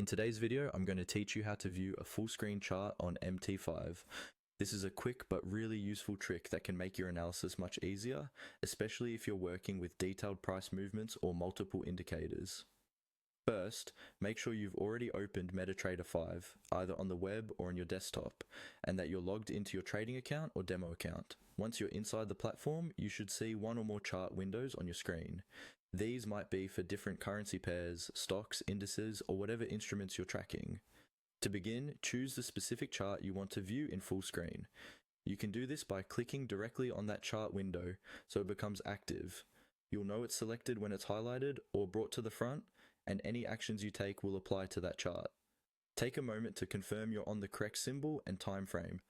In today's video, I'm going to teach you how to view a full screen chart on MT5. This is a quick but really useful trick that can make your analysis much easier, especially if you're working with detailed price movements or multiple indicators. First, make sure you've already opened MetaTrader 5, either on the web or on your desktop, and that you're logged into your trading account or demo account. Once you're inside the platform, you should see one or more chart windows on your screen. These might be for different currency pairs, stocks, indices, or whatever instruments you're tracking. To begin, choose the specific chart you want to view in full screen. You can do this by clicking directly on that chart window so it becomes active. You'll know it's selected when it's highlighted or brought to the front, and any actions you take will apply to that chart. Take a moment to confirm you're on the correct symbol and time frame,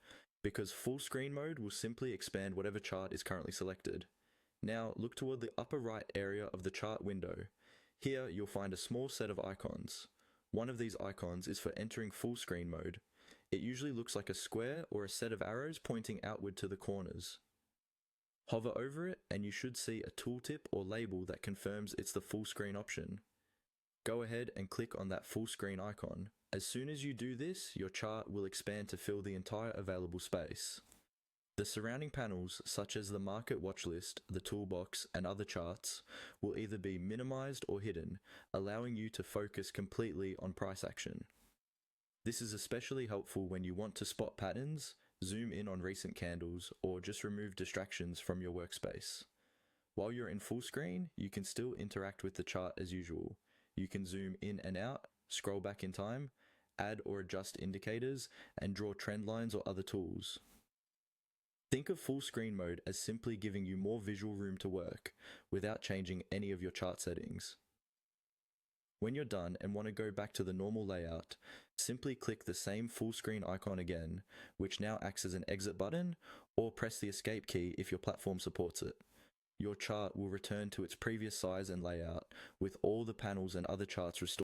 because full screen mode will simply expand whatever chart is currently selected. Now look toward the upper right area of the chart window. Here you'll find a small set of icons. One of these icons is for entering full screen mode. It usually looks like a square or a set of arrows pointing outward to the corners. Hover over it and you should see a tooltip or label that confirms it's the full screen option. Go ahead and click on that full screen icon. As soon as you do this, your chart will expand to fill the entire available space. The surrounding panels, such as the market watch list, the toolbox, and other charts, will either be minimized or hidden, allowing you to focus completely on price action. This is especially helpful when you want to spot patterns, zoom in on recent candles, or just remove distractions from your workspace. While you're in full screen, you can still interact with the chart as usual. You can zoom in and out, scroll back in time, add or adjust indicators, and draw trend lines or other tools. Think of full screen mode as simply giving you more visual room to work, without changing any of your chart settings. When you're done and want to go back to the normal layout, simply click the same full screen icon again, which now acts as an exit button, or press the escape key if your platform supports it. Your chart will return to its previous size and layout, with all the panels and other charts restored.